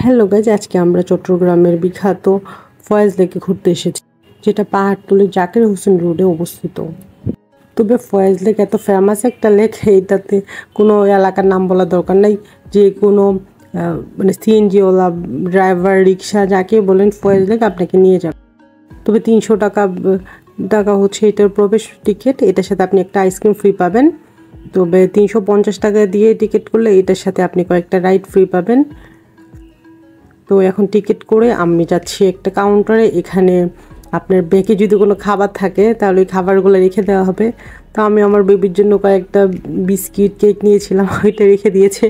Hello guys, আজকে আমরা চট্টগ্রামের বিখ্যাত ফয়েজ লেকে ঘুরতে এসেছি, যেটা পাহাড়তলির জাকির হোসেন রোডে অবস্থিত। তবে ফয়েজ লেক এত ফেমাস একটা লেক, এইটাতে কোনো এলাকার নাম বলার দরকার নাই। যে কোনো মানে সিএনজিওয়ালা, ড্রাইভার, রিক্সা যাকে বলেন ফয়েজ লেক আপনাকে নিয়ে যাবে। তবে 300 টাকা হচ্ছে এটার প্রবেশ টিকিট। এটার সাথে আপনি একটা আইসক্রিম ফ্রি পাবেন। তবে 350 টাকা দিয়ে টিকিট করলে এটার সাথে আপনি কয়েকটা রাইড ফ্রি পাবেন। তো এখন টিকিট করে আমি যাচ্ছি একটা কাউন্টারে। এখানে আপনার ব্যাগে যদি কোনো খাবার থাকে তাহলে ওই খাবারগুলো রেখে দেওয়া হবে। তো আমি আমার বেবির জন্য কয়েকটা বিস্কিট, কেক নিয়েছিলাম, ওইটা রেখে দিয়েছে।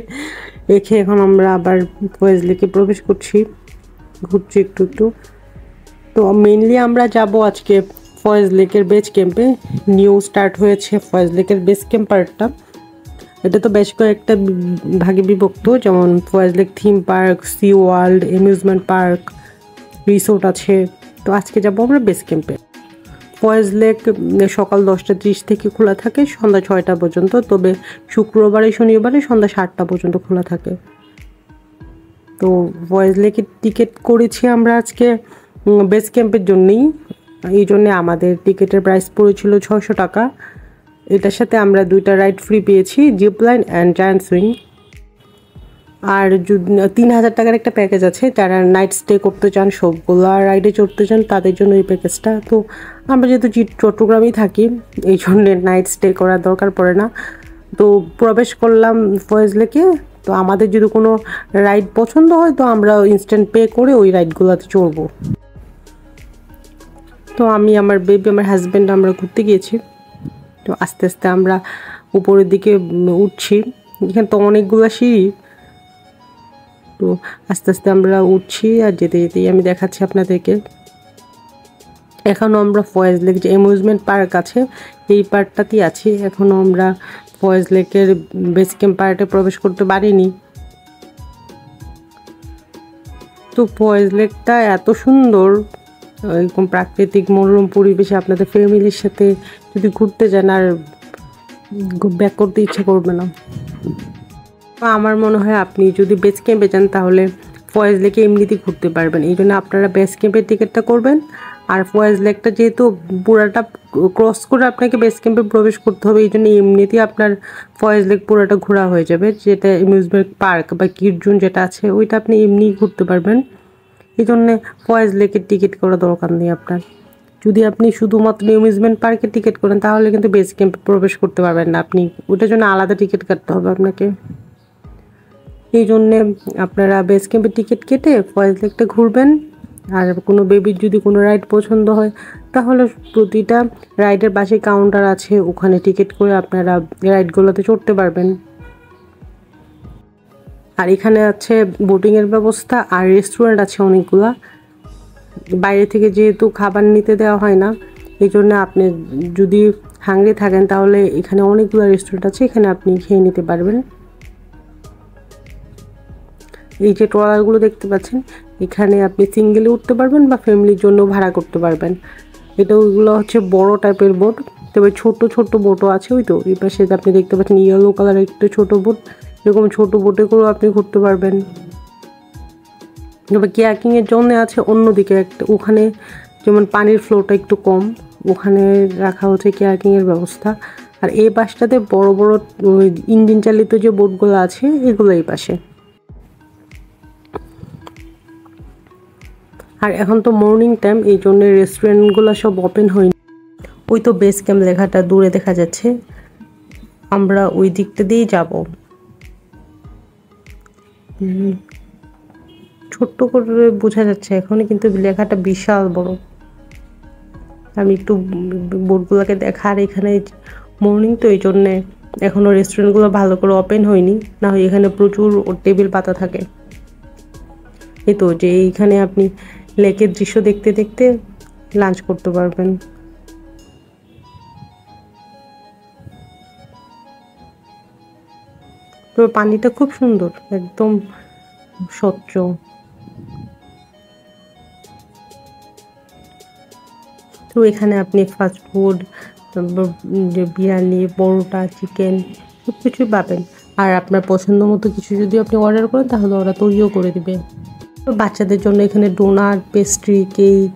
রেখে এখন আমরা আবার ফয়েজ লেকে প্রবেশ করছি, ঘুরছি একটু। তো মেইনলি আমরা যাব আজকে ফয়েজ লেকের বেস ক্যাম্পে। নিউ স্টার্ট হয়েছে ফয়েজ লেকের বেস ক্যাম্প পার্কটা। এটা তো বেশ কয়েকটা ভাগে বিভক্ত, যেমন Foy's lake theme park, Sea World, amusement park, resort আছে। তো আজকে যাবো আমরা বেস ক্যাম্পে। ফয়েজ লেক সকাল 10:30 থেকে খোলা থাকে সন্ধ্যা 6টা পর্যন্ত। তবে শুক্রবারে শনিবারে সন্ধ্যা 7টা পর্যন্ত খোলা থাকে। তো ফয়েজ লেকের টিকিট করেছি আমরা আজকে বেস ক্যাম্পের জন্যই। এই জন্যে আমাদের টিকিটের প্রাইস পড়েছিল 600 টাকা। এটার সাথে আমরা 2টা রাইড ফ্রি পেয়েছি, zip line and giant swing. আর 3000 টাকার একটা প্যাকেজ আছে, যারা নাইট স্টে করতে চান, সবগুলো রাইডে চড়তে চান, তাদের জন্য এই প্যাকেজটা। তো আমরা যেহেতু চট্টগ্রামেই থাকি, এই জন্যে নাইট স্টে করার দরকার পড়ে না। তো প্রবেশ করলাম ফয়েজ লেকে। তো আমাদের যদি কোনো রাইড পছন্দ হয় তো আমরা ইনস্ট্যান্ট পে করে ওই রাইডগুলোতে চড়বো। তো আমি, আমার বেবি, আমার হাজব্যান্ড আমরা ঘুরতে গিয়েছি। তো আস্তে আস্তে আমরা উপরের দিকে উঠছি। এখানে তো অনেকগুলো সিঁড়ি। তো আস্তে আস্তে আমরা উঠছি, আর যেতে যেতেই আমি দেখাচ্ছি আপনাদেরকে। এখনও আমরা ফয়েজ লেক যে অ্যামিউজমেন্ট পার্ক আছে এই পার্কটাতেই আছি। এখনও আমরা ফয়েজ লেকের বেস ক্যাম্প পার্কে প্রবেশ করতে পারিনি। তো ফয়েজ লেকটা এত সুন্দর, এরকম প্রাকৃতিক মনোরম পরিবেশে আপনাদের ফ্যামিলির সাথে যদি ঘুরতে যান আর ব্যাক করতে ইচ্ছা করবে না। আমার মনে হয় আপনি যদি বেস ক্যাম্পে যান তাহলে ফয়েজ লেকে এমনিতেই ঘুরতে পারবেন। এই জন্য আপনারা বেস ক্যাম্পের টিকিটটা করবেন। আর ফয়েজ লেকটা যেহেতু পুরাটা ক্রস করে আপনাকে বেস ক্যাম্পে প্রবেশ করতে হবে, এই জন্য এমনিতেই আপনার ফয়েজ লেক পুরাটা ঘোরা হয়ে যাবে। যেটা অ্যামিউজমেন্ট পার্ক বা কিড জোন যেটা আছে ওইটা আপনি এমনিই ঘুরতে পারবেন। এই জন্যে ফয়েজ লেকের টিকিট করার দরকার নেই আপনার। যদি আপনি শুধুমাত্র অ্যামিউজমেন্ট পার্কের টিকিট করেন তাহলে কিন্তু বেস ক্যাম্পে প্রবেশ করতে পারবেন না, আপনি ওটার জন্য আলাদা টিকিট কাটতে হবে আপনাকে। এই জন্যে আপনারা বেস ক্যাম্পের টিকিট কেটে ফয়েজ লেকটা ঘুরবেন। আর কোনো বেবির যদি কোনো রাইড পছন্দ হয় তাহলে প্রতিটা রাইডের পাশে কাউন্টার আছে, ওখানে টিকিট করে আপনারা রাইডগুলোতে চড়তে পারবেন। আর এখানে আছে বোটিংয়ের ব্যবস্থা আর রেস্টুরেন্ট আছে অনেকগুলা। বাইরে থেকে যেহেতু খাবার নিতে দেওয়া হয় না, এই জন্য আপনি যদি হাংরি থাকেন তাহলে এখানে অনেকগুলো রেস্টুরেন্ট আছে, এখানে আপনি খেয়ে নিতে পারবেন। এই যে ট্রলারগুলো দেখতে পাচ্ছেন, এখানে আপনি সিঙ্গেলে উঠতে পারবেন বা ফ্যামিলির জন্য ভাড়া করতে পারবেন। এটা ওইগুলো হচ্ছে বড় টাইপের বোট। তবে ছোট ছোট বোটও আছে। ওই তো এই পাশে আপনি দেখতে পাচ্ছেন ইয়েলো কালারের একটা ছোট বোট। এরকম ছোট বোটে করেও আপনি ঘুরতে পারবেন। তবে ক্যাকিংয়ের জন্য আছে অন্যদিকে একটা, ওখানে যেমন পানির ফ্লোটা একটু কম, ওখানে রাখা হচ্ছে ক্যাকিংয়ের ব্যবস্থা। আর এই পাশটাতে বড় বড় ইঞ্জিন চালিত যে বোটগুলো আছে এগুলো এই পাশে। আর এখন তো মর্নিং টাইম, এই জন্য রেস্টুরেন্টগুলো সব ওপেন হয়নি। ওই তো বেস ক্যাম্প লেখাটা দূরে দেখা যাচ্ছে, আমরা ওই দিকটা দিয়েই যাব। ছোট্ট করে বোঝা যাচ্ছে এখন, কিন্তু লেখাটা বিশাল বড়। আমি একটু বোর্ডগুলোকে দেখা, আর এখানে মর্নিং তো এই জন্যে এখনও রেস্টুরেন্টগুলো ভালো করে ওপেন হয়নি, না হয় এখানে প্রচুর টেবিল পাতা থাকে। এই তো যে এইখানে আপনি লেকের দৃশ্য দেখতে দেখতে লাঞ্চ করতে পারবেন। তো পানিটা খুব সুন্দর, একদম স্বচ্ছ। তো এখানে আপনি ফাস্ট ফুড, বিরিয়ানি, পরোটা, চিকেন সব কিছুই পাবেন। আর আপনার পছন্দ মতো কিছু যদি আপনি অর্ডার করেন তাহলে ওরা তৈরিও করে দিবে। বাচ্চাদের জন্য এখানে ডোনাট, পেস্ট্রি, কেক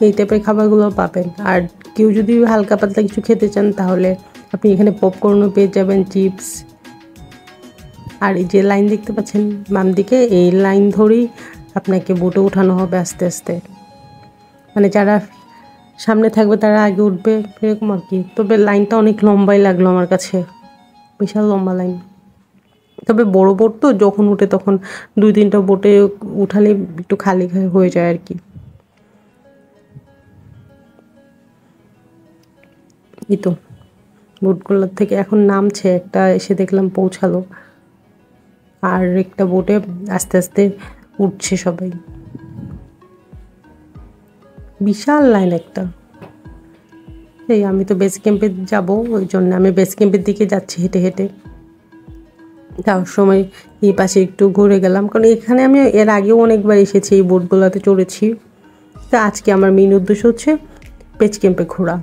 এই টাইপের খাবারগুলো পাবেন। আর কেউ যদি হালকা পাতলা কিছু খেতে চান তাহলে আপনি এখানে পপকর্নও পেয়ে যাবেন, চিপস। আর এই যে লাইন দেখতে পাচ্ছেন বাম দিকে, এই লাইন ধরেই আপনাকে বোটে ওঠানো হবে আস্তে আস্তে। মানে যারা সামনে থাকবে তারা আগে উঠবে, এরকম আর কি। তবে লাইনটা অনেক লম্বাই লাগলো আমার কাছে, বিশাল লম্বা লাইন। তবে বড় বোট তো, যখন উঠে তখন 2-3টা বোটে উঠালে একটু খালি হয়ে যায় আর কি। এই তো বোটগুলোর থেকে এখন নামছে, একটা এসে দেখলাম পৌঁছালো, আর একটা বোটে আস্তে আস্তে উঠছে সবাই। বিশাল লাইন একটা। এই আমি তো বেস ক্যাম্পে যাবো, ওই জন্য আমি বেস ক্যাম্পের দিকে যাচ্ছি হেঁটে হেঁটে। যাওয়ার সময় এই পাশে একটু ঘুরে গেলাম, কারণ এখানে আমি এর আগেও অনেকবার এসেছি, এই বোটগুলোতে চড়েছি। তো আজকে আমার মেইন উদ্দেশ্য হচ্ছে বেস ক্যাম্পে ঘোরা।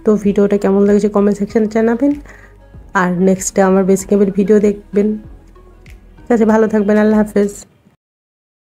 তো ভিডিওটা কেমন লাগছে কমেন্ট সেকশানে জানাবেন, আর নেক্সটে আমার বেস ক্যাম্পের ভিডিও দেখবেন। ঠিক আছে, ভালো থাকবেন, আল্লাহ হাফেজ।